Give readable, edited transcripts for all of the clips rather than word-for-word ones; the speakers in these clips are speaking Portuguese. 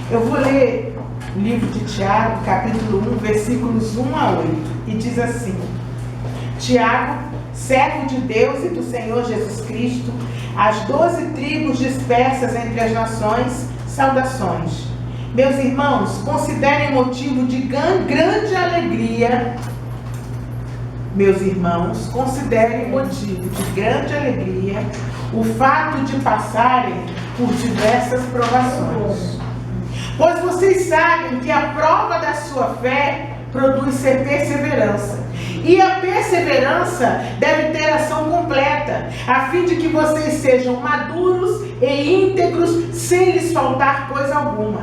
Eu vou ler o livro de Tiago, capítulo 1, versículos 1 a 8, e diz assim: Tiago, servo de Deus e do Senhor Jesus Cristo, às 12 tribos dispersas entre as nações, saudações. Meus irmãos, considerem motivo de grande alegria. Meus irmãos, considerem motivo de grande alegria o fato de passarem por diversas provações. Pois vocês sabem que a prova da sua fé produz perseverança. E a perseverança deve ter ação completa, a fim de que vocês sejam maduros e íntegros, sem lhes faltar coisa alguma.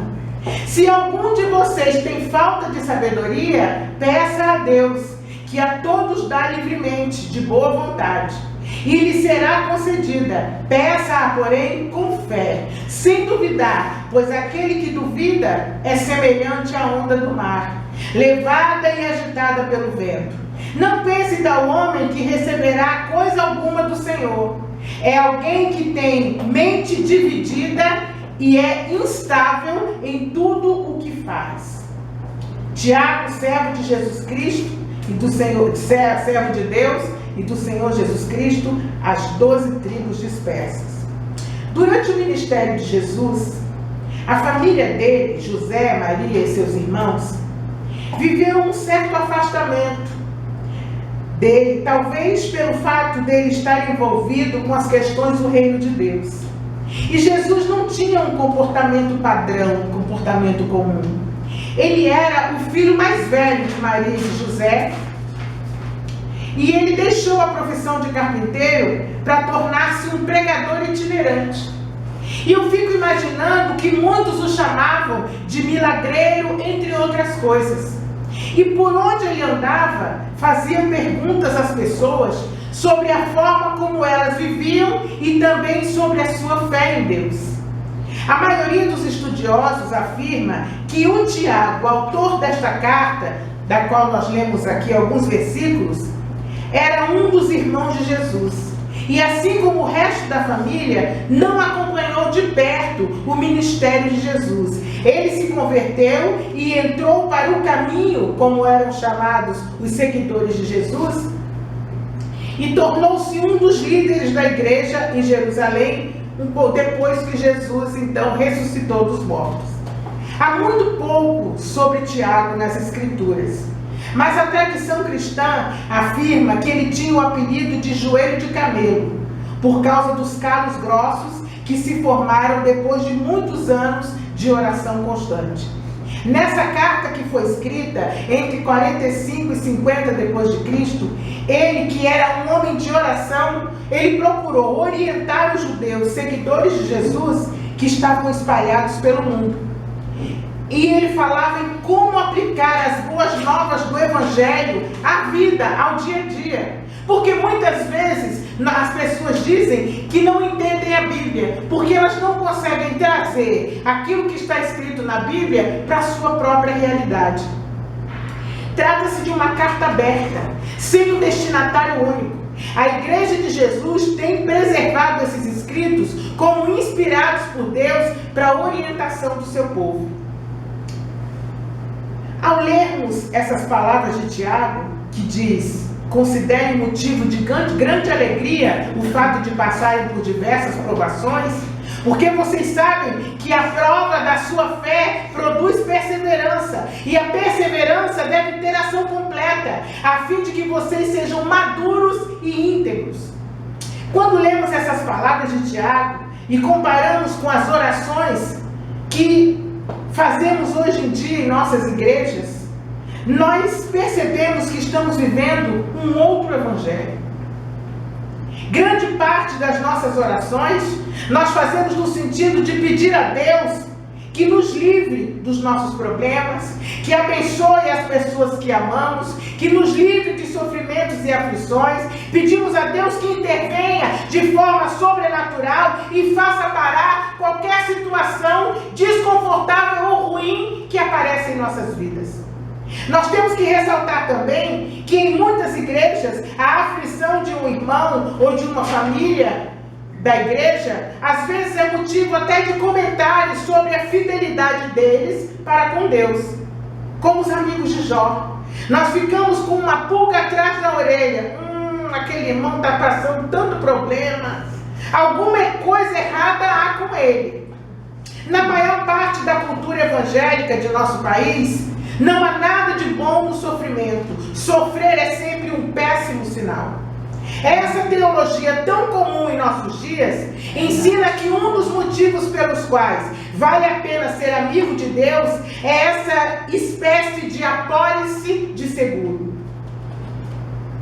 Se algum de vocês tem falta de sabedoria, peça a Deus, que a todos dá livremente, de boa vontade, e lhe será concedida. Peça-a, porém, com fé, sem duvidar, pois aquele que duvida é semelhante à onda do mar, levada e agitada pelo vento. Não pense tal homem que receberá coisa alguma do Senhor. É alguém que tem mente dividida e é instável em tudo o que faz. Tiago, servo de Jesus Cristo e do Senhor, servo de Deus e do Senhor Jesus Cristo, às 12 tribos dispersas. Durante o ministério de Jesus, a família dele, José, Maria e seus irmãos, viveu um certo afastamento dele, talvez pelo fato dele estar envolvido com as questões do reino de Deus. E Jesus não tinha um comportamento padrão, um comportamento comum. Ele era o filho mais velho de Maria e de José, e ele deixou a profissão de carpinteiro para tornar-se um pregador itinerante. E eu fico imaginando que muitos o chamavam de milagreiro, entre outras coisas. E por onde ele andava, fazia perguntas às pessoas sobre a forma como elas viviam e também sobre a sua fé em Deus. A maioria dos estudiosos afirma que o Tiago, autor desta carta, da qual nós lemos aqui alguns versículos, era um dos irmãos de Jesus. E assim como o resto da família, não acompanhou de perto o ministério de Jesus. Ele se converteu e entrou para o caminho, como eram chamados os seguidores de Jesus, e tornou-se um dos líderes da igreja em Jerusalém, depois que Jesus então ressuscitou dos mortos. Há muito pouco sobre Tiago nas Escrituras, mas a tradição cristã afirma que ele tinha o apelido de joelho de camelo, por causa dos calos grossos que se formaram depois de muitos anos de oração constante. Nessa carta, que foi escrita entre 45 e 50 depois de Cristo, ele, que era um homem de oração, ele procurou orientar os judeus, seguidores de Jesus, que estavam espalhados pelo mundo. E ele falava em como aplicar as boas novas do Evangelho à vida, ao dia a dia. Porque muitas vezes as pessoas dizem que não entendem a Bíblia, porque elas não conseguem trazer aquilo que está escrito na Bíblia para a sua própria realidade. Trata-se de uma carta aberta, sem um destinatário único. A Igreja de Jesus tem preservado esses escritos como inspirados por Deus para a orientação do seu povo. Ao lermos essas palavras de Tiago, que diz: considerem motivo de grande alegria o fato de passarem por diversas provações, porque vocês sabem que a prova da sua fé produz perseverança, e a perseverança deve ter ação completa, a fim de que vocês sejam maduros e íntegros. Quando lemos essas palavras de Tiago e comparamos com as orações que fazemos hoje em dia em nossas igrejas, nós percebemos que estamos vivendo um outro evangelho. Grande parte das nossas orações nós fazemos no sentido de pedir a Deus que nos livre dos nossos problemas, que abençoe as pessoas que amamos, que nos livre de sofrimentos e aflições. Pedimos a Deus que intervenha de forma sobrenatural e faça parar qualquer situação desconfortável ou ruim que aparece em nossas vidas. Nós temos que ressaltar também que em muitas igrejas a aflição de um irmão ou de uma família da igreja, às vezes é motivo até de comentários sobre a fidelidade deles para com Deus, como os amigos de Jó. Nós ficamos com uma pulga atrás da orelha. Aquele irmão está passando tanto problema, alguma coisa errada há com ele. Na maior parte da cultura evangélica de nosso país, não há nada de bom no sofrimento. Sofrer é sempre um péssimo sinal. Essa teologia tão comum em nossos dias ensina que um dos motivos pelos quais vale a pena ser amigo de Deus é essa espécie de apólice de seguro.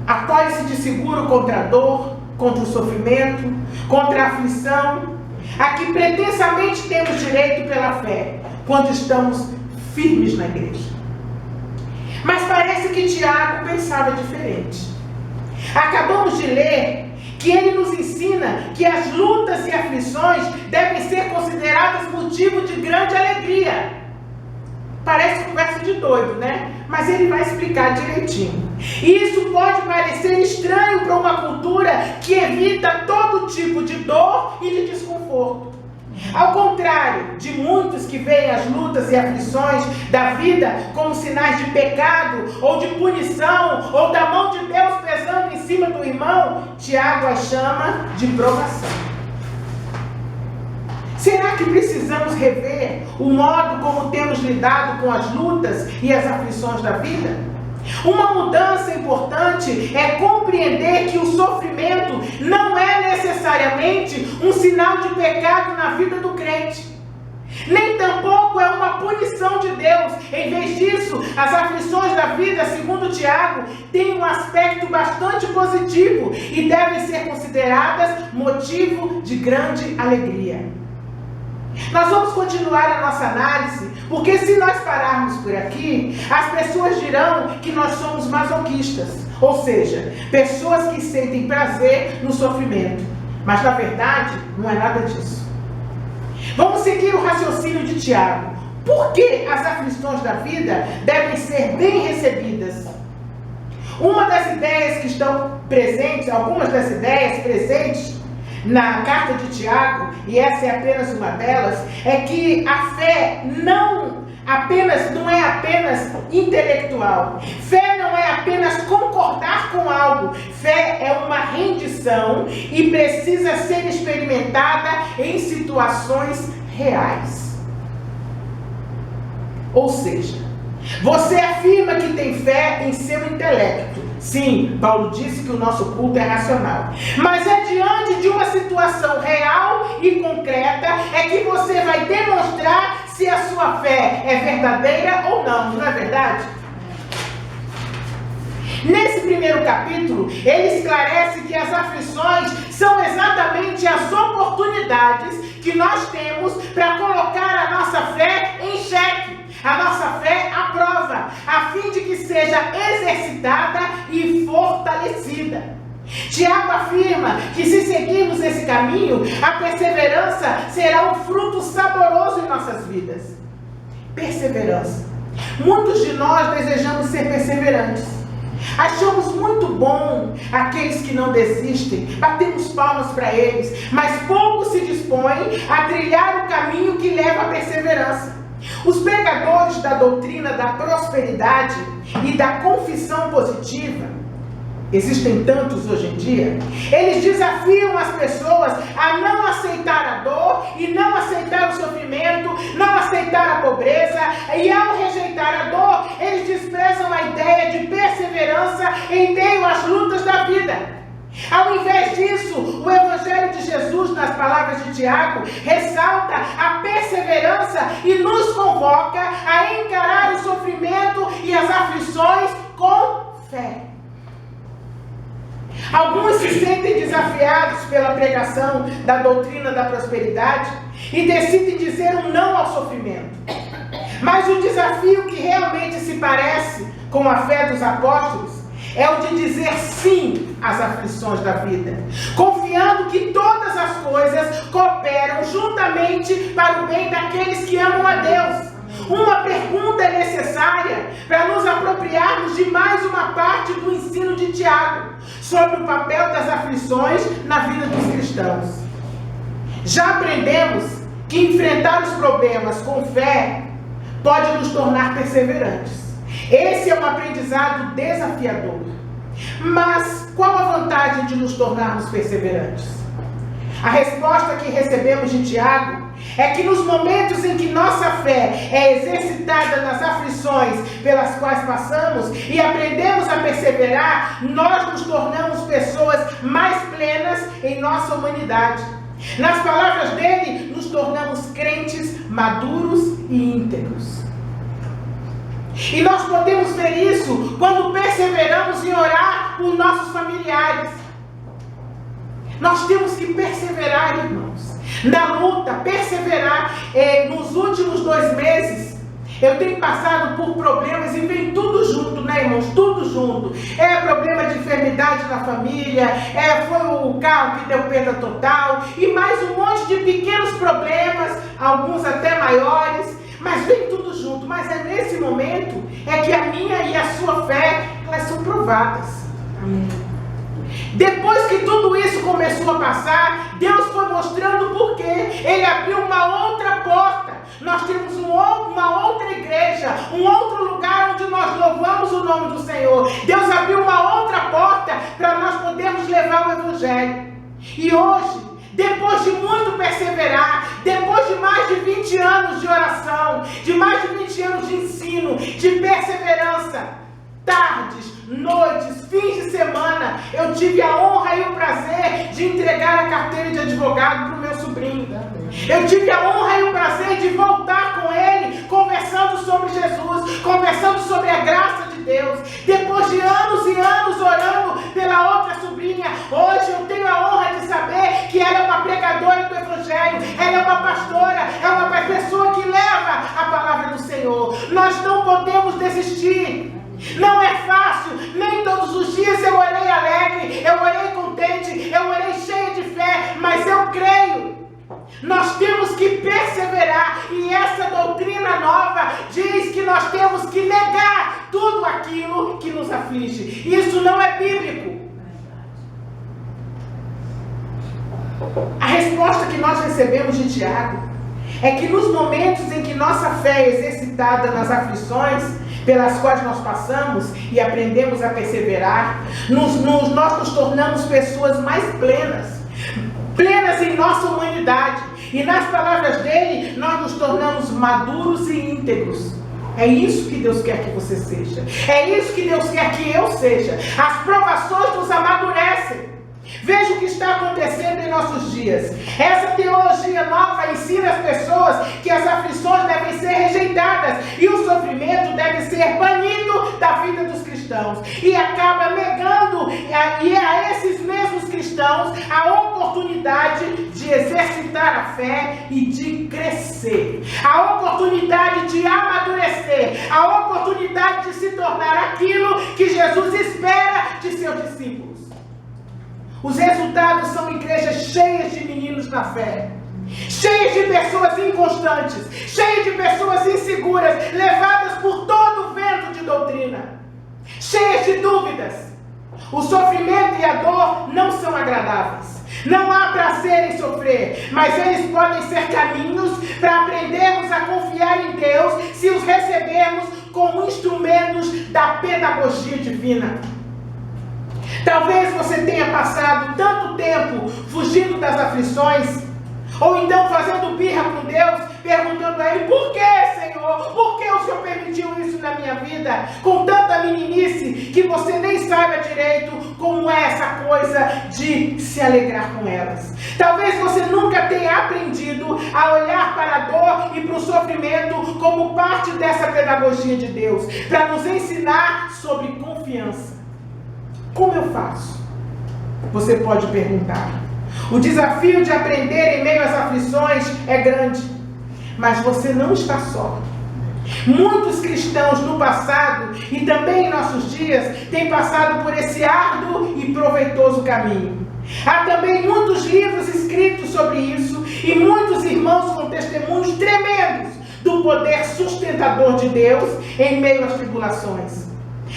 Apólice de seguro contra a dor, contra o sofrimento, contra a aflição, a que pretensamente temos direito pela fé, quando estamos firmes na igreja. Mas parece que Tiago pensava diferente. Acabamos de ler que ele nos ensina que as lutas e aflições devem ser consideradas motivo de grande alegria. Parece conversa de doido, né? Mas ele vai explicar direitinho. E isso pode parecer estranho para uma cultura que evita todo tipo de dor e de desconforto. Ao contrário de muitos que veem as lutas e aflições da vida como sinais de pecado, ou de punição, ou da mão de Deus pesando em cima do irmão, Tiago as chama de provação. Será que precisamos rever o modo como temos lidado com as lutas e as aflições da vida? Uma mudança importante é compreender que o sofrimento não é necessariamente um sinal de pecado na vida do crente. Nem tampouco é uma punição de Deus. Em vez disso, as aflições da vida, segundo Tiago, têm um aspecto bastante positivo e devem ser consideradas motivo de grande alegria. Nós vamos continuar a nossa análise, porque se nós pararmos por aqui, as pessoas dirão que nós somos masoquistas, ou seja, pessoas que sentem prazer no sofrimento. Mas na verdade, não é nada disso. Vamos seguir o raciocínio de Tiago. Por que as aflições da vida devem ser bem recebidas? Uma das ideias que estão presentes, algumas das ideias presentes na carta de Tiago, e essa é apenas uma delas, é que a fé não é apenas intelectual. Fé não é apenas concordar com algo. Fé é uma rendição e precisa ser experimentada em situações reais. Ou seja, você afirma que tem fé em seu intelecto. Sim, Paulo disse que o nosso culto é racional. Mas é diante de uma situação real e concreta é que você vai demonstrar se a sua fé é verdadeira ou não é verdade? Nesse primeiro capítulo, ele esclarece que as aflições são exatamente as oportunidades que nós temos para colocar a nossa fé em xeque. A nossa fé à prova, a fim de que seja exercitada e fortalecida. Tiago afirma que se seguirmos esse caminho, a perseverança será um fruto saboroso em nossas vidas. Perseverança. Muitos de nós desejamos ser perseverantes. Achamos muito bom aqueles que não desistem, batemos palmas para eles, mas poucos se dispõem a trilhar o caminho que leva à perseverança. Os pregadores da doutrina da prosperidade e da confissão positiva, existem tantos hoje em dia, eles desafiam as pessoas a não aceitar a dor e não aceitar o sofrimento, não aceitar a pobreza, e ao rejeitar a dor, eles desprezam a ideia de perseverança em meio às lutas da vida. Ao invés disso, o Evangelho de Jesus, nas palavras de Tiago, ressalta a perseverança e nos convoca a encarar o sofrimento e as aflições com fé. Alguns se sentem desafiados pela pregação da doutrina da prosperidade e decidem dizer um não ao sofrimento. Mas o desafio que realmente se parece com a fé dos apóstolos é o de dizer sim às aflições da vida, confiando que todas as coisas cooperam juntamente para o bem daqueles que amam a Deus. Uma pergunta é necessária para nos apropriarmos de mais uma parte do ensino de Tiago sobre o papel das aflições na vida dos cristãos. Já aprendemos que enfrentar os problemas com fé pode nos tornar perseverantes. Esse é um aprendizado desafiador. Mas qual a vantagem de nos tornarmos perseverantes? A resposta que recebemos de Tiago é que nos momentos em que nossa fé é exercitada nas aflições pelas quais passamos e aprendemos a perseverar, nós nos tornamos pessoas mais plenas em nossa humanidade. Nas palavras dele, nos tornamos crentes maduros e íntegros. E nós podemos ver isso quando perseveramos em orar por nossos familiares. Nós temos que perseverar, irmãos, na luta, perseverar. Nos últimos 2 meses, eu tenho passado por problemas e vem tudo junto, né, irmãos? Tudo junto. Problema de enfermidade na família, foi o carro que deu perda total, e mais um monte de pequenos problemas, alguns até maiores, mas vem tudo junto. Mas é nesse momento que a minha e a sua fé, elas são provadas. Amém. Depois que tudo isso começou a passar, Deus foi mostrando por quê. Ele abriu uma outra porta. Nós temos uma outra igreja, um outro lugar onde nós louvamos o nome do Senhor. Deus abriu uma outra porta para nós podermos levar o Evangelho. E hoje, depois de muito perseverar, depois de mais de 20 anos de oração, de mais de 20 anos de ensino, de perseverança, tardes, noites, fins de semana, eu tive a honra e o prazer de entregar a carteira de advogado para o meu sobrinho. Eu tive a honra e o prazer de voltar com ele, conversando sobre Jesus, conversando sobre a graça de Deus. Depois de anos e anos orando pela outra sobrinha, hoje eu tenho a honra de saber que ela é uma pregadora do Evangelho, ela é uma pastora, é uma pessoa que leva a palavra do Senhor. Nós não podemos desistir. Não é fácil, nem todos os dias eu orei alegre, eu orei contente, eu orei cheia de fé, mas eu creio. Nós temos que perseverar, e essa doutrina nova diz que nós temos que negar tudo aquilo que nos aflige. Isso não é bíblico. A resposta que nós recebemos de Tiago é que nos momentos em que nossa fé é exercitada nas aflições pelas quais nós passamos e aprendemos a perseverar, nós nos tornamos pessoas mais plenas em nossa humanidade. E nas palavras dele, nós nos tornamos maduros e íntegros. É isso que Deus quer que você seja. É isso que Deus quer que eu seja. As provações nos amadurecem. Veja o que está acontecendo em nossos dias. Essa teologia nova ensina as pessoas que as aflições devem ser rejeitadas e o sofrimento deve ser banido da vida dos cristãos. E acaba negando a esses mesmos cristãos a oportunidade de exercitar a fé e de crescer. A oportunidade de amadurecer. A oportunidade de se tornar aquilo que Jesus espera de seus discípulos. Os resultados são igrejas cheias de meninos na fé, cheias de pessoas inconstantes, cheias de pessoas inseguras, levadas por todo o vento de doutrina, cheias de dúvidas. O sofrimento e a dor não são agradáveis. Não há prazer em sofrer, mas eles podem ser caminhos para aprendermos a confiar em Deus se os recebermos como instrumentos da pedagogia divina. Talvez você tenha passado tanto tempo fugindo das aflições, ou então fazendo birra com Deus, perguntando a Ele: por que, Senhor? Por que o Senhor permitiu isso na minha vida? Com tanta meninice que você nem saiba direito como é essa coisa de se alegrar com elas. Talvez você nunca tenha aprendido a olhar para a dor e para o sofrimento como parte dessa pedagogia de Deus, para nos ensinar sobre confiança. Como eu faço? Você pode perguntar. O desafio de aprender em meio às aflições é grande, mas você não está só. Muitos cristãos no passado e também em nossos dias têm passado por esse árduo e proveitoso caminho. Há também muitos livros escritos sobre isso e muitos irmãos com testemunhos tremendos do poder sustentador de Deus em meio às tribulações.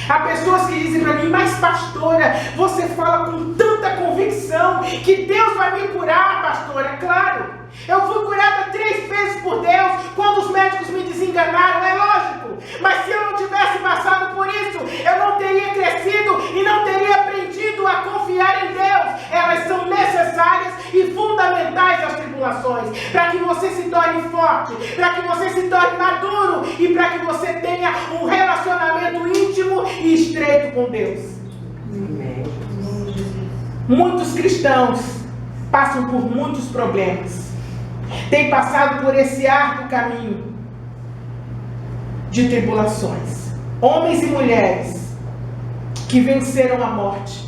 Há pessoas que dizem para mim: mas pastora, você fala com tanta convicção que Deus vai me curar, pastor, é claro. Eu fui curada 3 vezes por Deus quando os médicos me desenganaram, é lógico. Mas se eu não tivesse passado por isso, eu não teria crescido e não teria aprendido a confiar em Deus. Elas são necessárias e fundamentais às tribulações, para que você se torne forte, para que você se torne maduro e para que você tenha um relacionamento íntimo e estreito com Deus. Muitos cristãos passam por muitos problemas. Tem passado por esse árduo caminho de tribulações. Homens e mulheres que venceram a morte,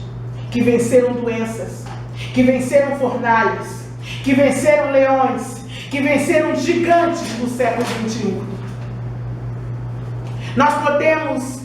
que venceram doenças, que venceram fornalhas, que venceram leões, que venceram gigantes do século XXI. Nós podemos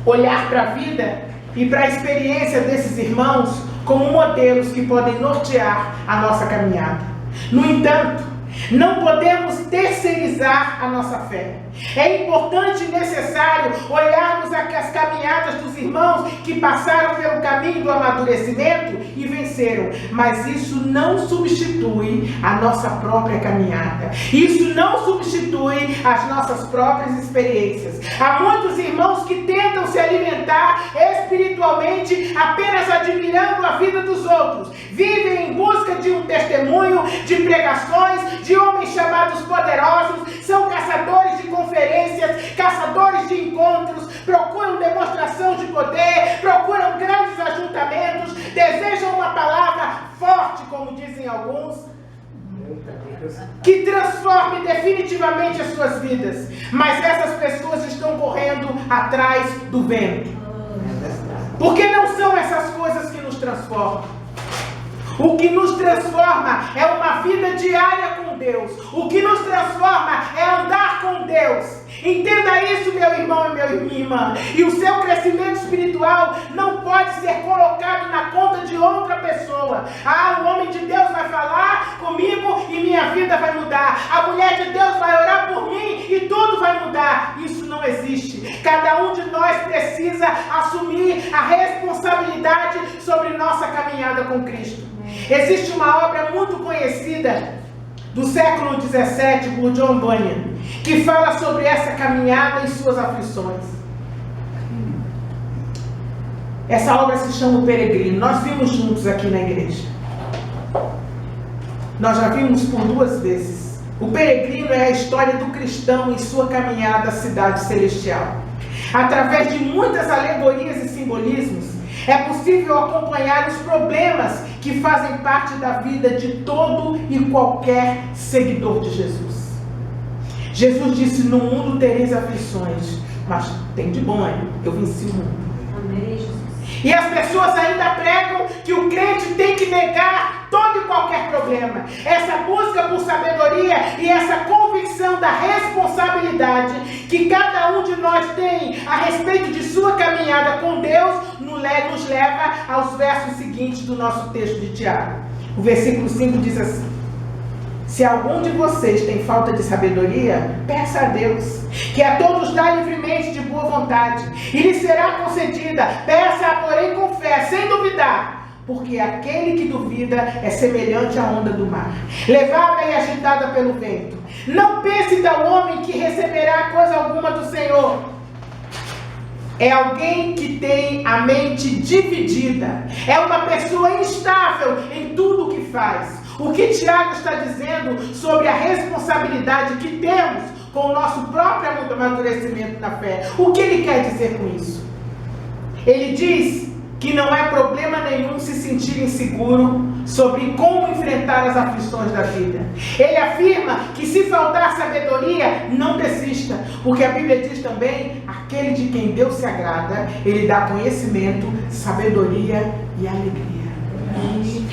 olhar para a vida e para a experiência desses irmãos como modelos que podem nortear a nossa caminhada. No entanto, não podemos terceirizar a nossa fé. É importante e necessário olharmos as caminhadas dos irmãos que passaram pelo caminho do amadurecimento e venceram. Mas isso não substitui a nossa própria caminhada. Isso não substitui as nossas próprias experiências. Há muitos irmãos que tentam se alimentar espiritualmente apenas admirando a vida dos outros. Vivem em busca de um testemunho, de pregações, de homens chamados poderosos, são caçadores de conferências, caçadores de encontros, procuram demonstração de poder, procuram grandes ajuntamentos, desejam uma palavra forte, como dizem alguns, que transforme definitivamente as suas vidas. Mas essas pessoas estão correndo atrás do vento. Porque não são essas coisas que nos transformam. O que nos transforma é uma vida diária com Deus. O que nos transforma é andar com Deus. Entenda isso, meu irmão e minha irmã. E o seu crescimento espiritual não pode ser colocado na conta de outra pessoa. Ah, o homem de Deus vai falar comigo e minha vida vai mudar. A mulher de Deus vai orar por mim e tudo vai mudar. Isso não existe. Cada um de nós precisa assumir a responsabilidade sobre nossa caminhada com Cristo. Existe uma obra muito conhecida do século XVII por John Bunyan, que fala sobre essa caminhada e suas aflições. Essa obra se chama O Peregrino. Nós vimos juntos aqui na igreja. Nós já vimos por 2 vezes. O Peregrino é a história do cristão em sua caminhada à cidade celestial. Através de muitas alegorias e simbolismos, é possível acompanhar os problemas que fazem parte da vida de todo e qualquer seguidor de Jesus. Jesus disse: no mundo tereis aflições, mas tem de bom ânimo, eu venci o mundo. Amém, Jesus. E as pessoas ainda pregam que o crente tem que negar todo e qualquer problema. Essa busca por sabedoria e essa convicção da responsabilidade que cada um de nós tem a respeito de sua caminhada com Deus nos leva aos versos seguintes do nosso texto de Tiago. O versículo 5 diz assim: se algum de vocês tem falta de sabedoria, peça a Deus, que a todos dá livremente de boa vontade, e lhe será concedida. Peça-a, porém, com fé, sem duvidar, porque aquele que duvida é semelhante à onda do mar, levada e agitada pelo vento. Não pense tal homem que receberá coisa alguma do Senhor. É alguém que tem a mente dividida, é uma pessoa instável em tudo o que faz. O que Tiago está dizendo sobre a responsabilidade que temos com o nosso próprio amadurecimento na fé? O que ele quer dizer com isso? Ele diz que não é problema nenhum se sentir inseguro sobre como enfrentar as aflições da vida. Ele afirma que se faltar sabedoria, não desista, porque a Bíblia diz também: aquele de quem Deus se agrada, ele dá conhecimento, sabedoria e alegria.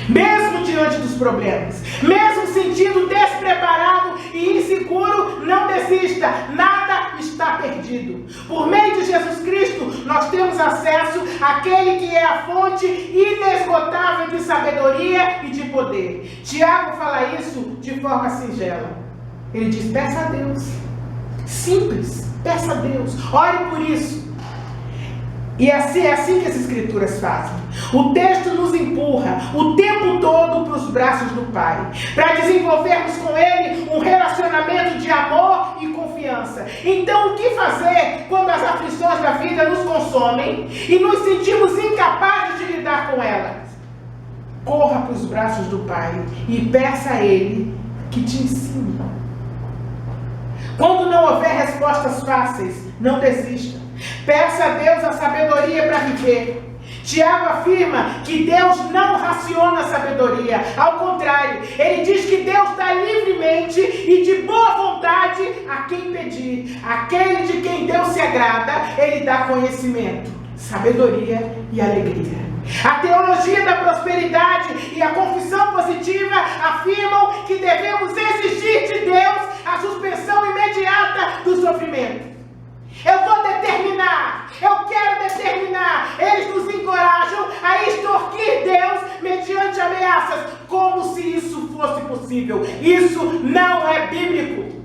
Mesmo diante dos problemas, mesmo sentindo despreparado e inseguro, não desista, nada está perdido. Por meio de Jesus Cristo, nós temos acesso àquele que é a fonte inesgotável de sabedoria e de poder. Tiago fala isso de forma singela. Ele diz: peça a Deus. Simples, peça a Deus, ore por isso. E assim é assim que as Escrituras fazem. O texto nos empurra o tempo todo para os braços do Pai, para desenvolvermos com Ele um relacionamento de amor e confiança. Então, o que fazer quando as aflições da vida nos consomem e nos sentimos incapazes de lidar com elas? Corra para os braços do Pai e peça a Ele que te ensine. Quando não houver respostas fáceis, não desista. Peça a Deus a sabedoria para viver. Tiago afirma que Deus não raciona a sabedoria. Ao contrário, ele diz que Deus dá livremente e de boa vontade a quem pedir. Aquele de quem Deus se agrada, ele dá conhecimento, sabedoria e alegria. A teologia da prosperidade e a confissão positiva afirmam que devemos exigir de Deus a suspensão imediata do sofrimento. Eu vou determinar, eu quero determinar. Eles nos encorajam a extorquir Deus mediante ameaças, como se isso fosse possível. Isso não é bíblico.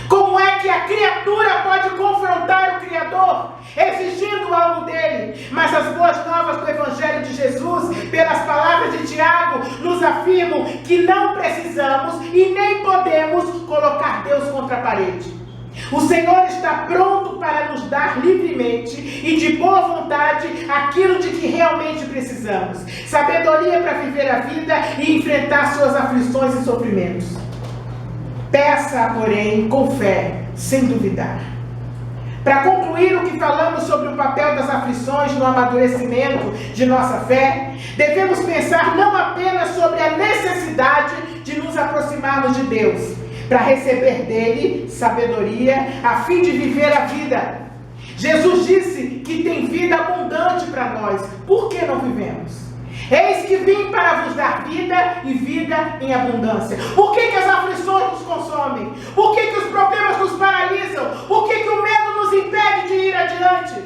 Como é que a criatura pode confrontar o Criador, exigindo algo dele? Mas as boas novas do Evangelho de Jesus, pelas palavras de Tiago, nos afirmam que não precisamos e nem podemos colocar Deus contra a parede. O Senhor está pronto para nos dar livremente e de boa vontade aquilo de que realmente precisamos. Sabedoria para viver a vida e enfrentar suas aflições e sofrimentos. Peça, porém, com fé, sem duvidar. Para concluir o que falamos sobre o papel das aflições no amadurecimento de nossa fé, devemos pensar não apenas sobre a necessidade de nos aproximarmos de Deus, para receber dele sabedoria, a fim de viver a vida. Jesus disse que tem vida abundante para nós. Por que não vivemos? Eis que vim para vos dar vida e vida em abundância. Por que as aflições nos consomem? Por que os problemas nos paralisam? Por que o medo nos impede de ir adiante?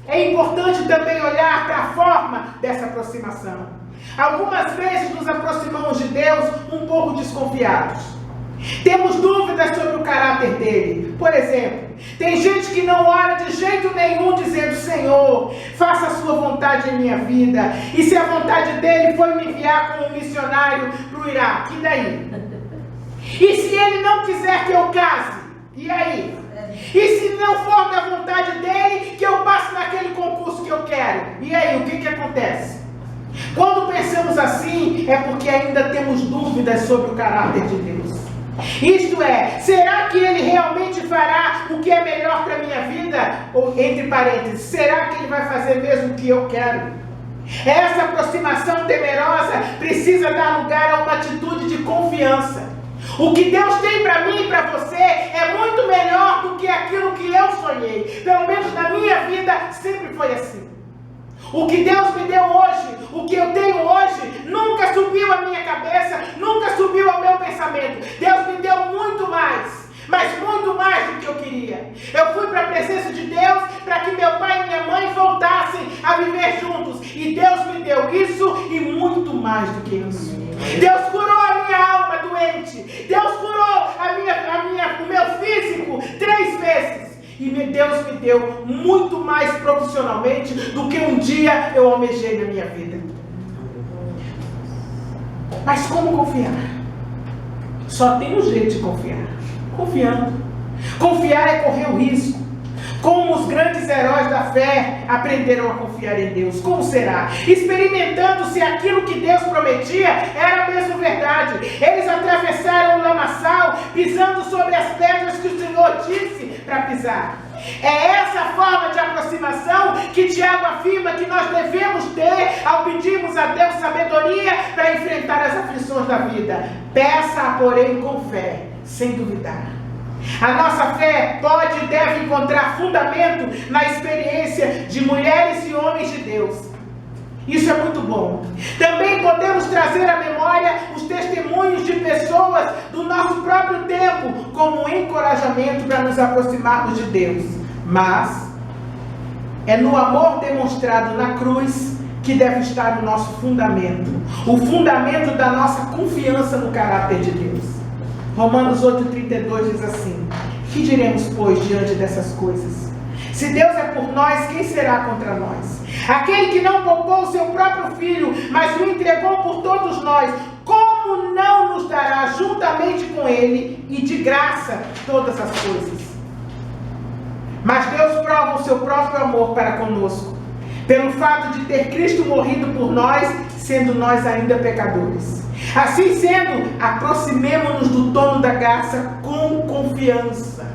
É importante também olhar para a forma dessa aproximação. Algumas vezes nos aproximamos de Deus um pouco desconfiados. Temos dúvidas sobre o caráter dele. Por exemplo, tem gente que não ora de jeito nenhum dizendo: Senhor, faça a sua vontade em minha vida. E se a vontade dele foi me enviar como missionário para o Iraque, e daí? E se ele não quiser que eu case, e aí? E se não for da vontade dele que eu passe naquele concurso que eu quero, e aí, o que acontece? Quando pensamos assim, é porque ainda temos dúvidas sobre o caráter de Deus. Isto é, será que ele realmente fará o que é melhor para a minha vida? Ou, entre parênteses, será que ele vai fazer mesmo o que eu quero? Essa aproximação temerosa precisa dar lugar a uma atitude de confiança. O que Deus tem para mim e para você é muito melhor do que aquilo que eu sonhei. Pelo menos na minha vida sempre foi assim. O que Deus me deu hoje, o que eu tenho hoje, nunca subiu à minha cabeça, nunca subiu ao meu pensamento. Deus me deu muito mais, mas muito mais do que eu queria. Eu fui para a presença de Deus para que meu pai e minha mãe voltassem a viver juntos. E Deus me deu isso e muito mais do que isso. Deus curou a minha alma doente. Deus curou o meu físico 3 vezes. E Deus me deu muito mais profissionalmente do que um dia eu almejei na minha vida. Mas como confiar? Só tem um jeito de confiar. Confiando. Confiar é correr o risco. Como os grandes heróis da fé aprenderam a confiar em Deus. Como será? Experimentando se aquilo que Deus prometia era mesmo verdade. Eles atravessaram o lamaçal, pisando sobre as pedras que o Senhor disse para pisar. É essa forma de aproximação que Tiago afirma que nós devemos ter ao pedirmos a Deus sabedoria para enfrentar as aflições da vida. Peça, porém, com fé, sem duvidar. A nossa fé pode e deve encontrar fundamento na experiência de mulheres e homens de Deus. Isso é muito bom. Também podemos trazer à memória os testemunhos de pessoas do nosso próprio tempo como um encorajamento para nos aproximarmos de Deus. Mas é no amor demonstrado na cruz que deve estar o nosso fundamento. O fundamento da nossa confiança no caráter de Deus. Romanos 8,32 diz assim: que diremos, pois, diante dessas coisas? Se Deus é por nós, quem será contra nós? Aquele que não poupou o seu próprio filho, mas o entregou por todos nós, como não nos dará juntamente com ele e de graça todas as coisas? Mas Deus prova o seu próprio amor para conosco, pelo fato de ter Cristo morrido por nós, sendo nós ainda pecadores. Assim sendo, aproximemo-nos do trono da graça com confiança,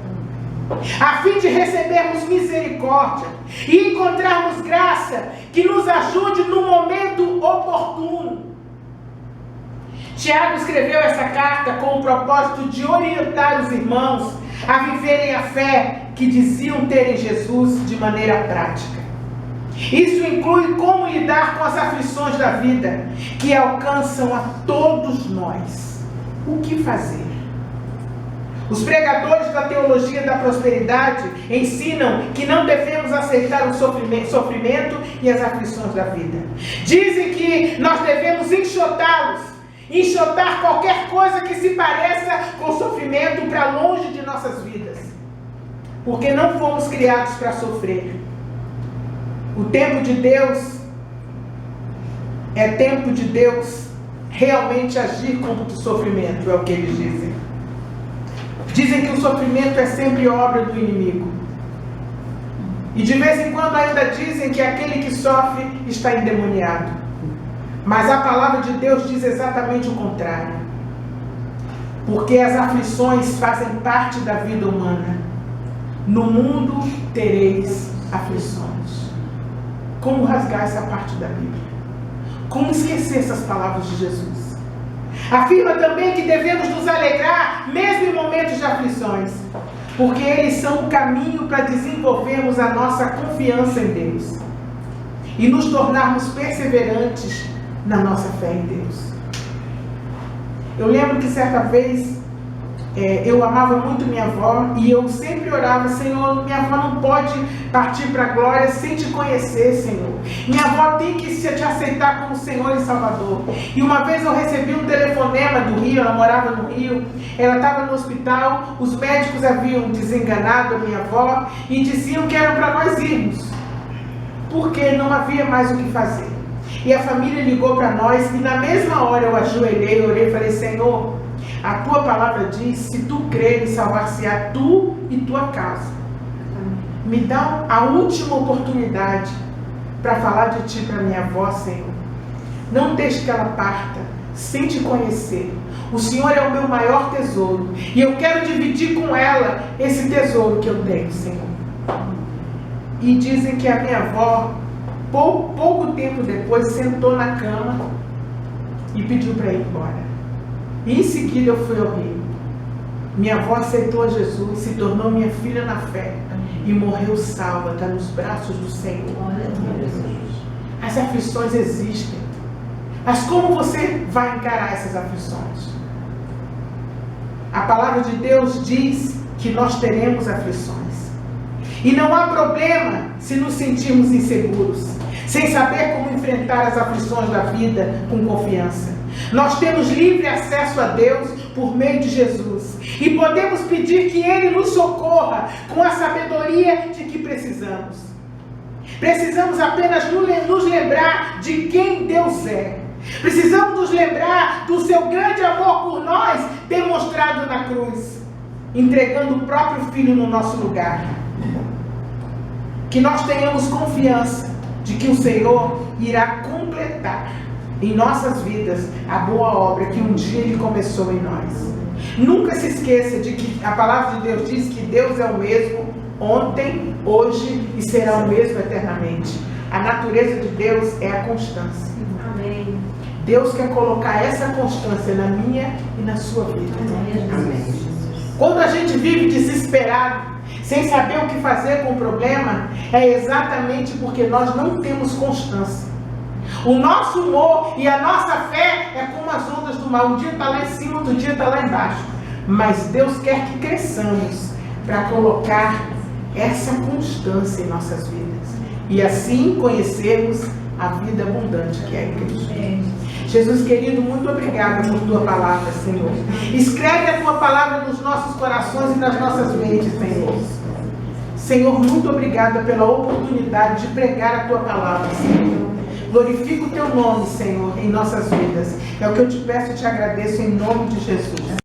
a fim de recebermos misericórdia e encontrarmos graça que nos ajude no momento oportuno. Tiago escreveu essa carta com o propósito de orientar os irmãos a viverem a fé que diziam ter em Jesus de maneira prática. Isso inclui como lidar com as aflições da vida que alcançam a todos nós. O que fazer? Os pregadores da teologia da prosperidade ensinam que não devemos aceitar o sofrimento e as aflições da vida. Dizem que nós devemos enxotar qualquer coisa que se pareça com o sofrimento para longe de nossas vidas, porque não fomos criados para sofrer. O tempo de Deus é tempo de Deus realmente agir contra o sofrimento, é o que eles dizem. Dizem que o sofrimento é sempre obra do inimigo. E de vez em quando ainda dizem que aquele que sofre está endemoniado. Mas a palavra de Deus diz exatamente o contrário. Porque as aflições fazem parte da vida humana. No mundo tereis aflições. Como rasgar essa parte da Bíblia? Como esquecer essas palavras de Jesus? Afirma também que devemos nos alegrar mesmo em momentos de aflições, porque eles são o caminho para desenvolvermos a nossa confiança em Deus e nos tornarmos perseverantes na nossa fé em Deus. Eu lembro que certa vez eu amava muito minha avó e eu sempre orava: Senhor, minha avó não pode partir para a glória sem te conhecer, Senhor. Minha avó tem que te aceitar como Senhor e Salvador. E uma vez eu recebi um telefonema do Rio, ela morava no Rio, ela estava no hospital, os médicos haviam desenganado a minha avó e diziam que era para nós irmos, porque não havia mais o que fazer. E a família ligou para nós e na mesma hora eu ajoelhei, orei e falei: Senhor, a tua palavra diz: se tu creres, salvar-se-á tu e tua casa. Me dá a última oportunidade para falar de ti para minha avó, Senhor. Não deixe que ela parta sem te conhecer. O Senhor é o meu maior tesouro e eu quero dividir com ela esse tesouro que eu tenho, Senhor. E dizem que a minha avó, pouco tempo depois, sentou na cama e pediu para ir embora. E em seguida eu fui ao Rio. Minha avó aceitou a Jesus, se tornou minha filha na fé e morreu salva, está nos braços do Senhor. As aflições existem, mas como você vai encarar essas aflições? A palavra de Deus diz que nós teremos aflições. E não há problema se nos sentirmos inseguros, sem saber como enfrentar as aflições da vida com confiança. Nós temos livre acesso a Deus por meio de Jesus e podemos pedir que Ele nos socorra com a sabedoria de que precisamos. Precisamos apenas nos lembrar de quem Deus é. Precisamos nos lembrar do seu grande amor por nós, demonstrado na cruz, entregando o próprio Filho no nosso lugar. Que nós tenhamos confiança de que o Senhor irá completar em nossas vidas a boa obra que um dia Ele começou em nós. Nunca se esqueça de que a palavra de Deus diz que Deus é o mesmo ontem, hoje e será o mesmo eternamente. A natureza de Deus é a constância. Amém. Deus quer colocar essa constância na minha e na sua vida. Amém. Quando a gente vive desesperado, sem saber o que fazer com o problema, é exatamente porque nós não temos constância. O nosso humor e a nossa fé é como as ondas do mar. Um dia está lá em cima, outro dia está lá embaixo. Mas Deus quer que cresçamos para colocar essa constância em nossas vidas. E assim conhecermos a vida abundante que é em Cristo. Jesus querido, muito obrigada por tua palavra, Senhor. Escreve a tua palavra nos nossos corações e nas nossas mentes, Senhor. Senhor, muito obrigada pela oportunidade de pregar a tua palavra, Senhor. Glorifica o teu nome, Senhor, em nossas vidas. É o que eu te peço e te agradeço em nome de Jesus.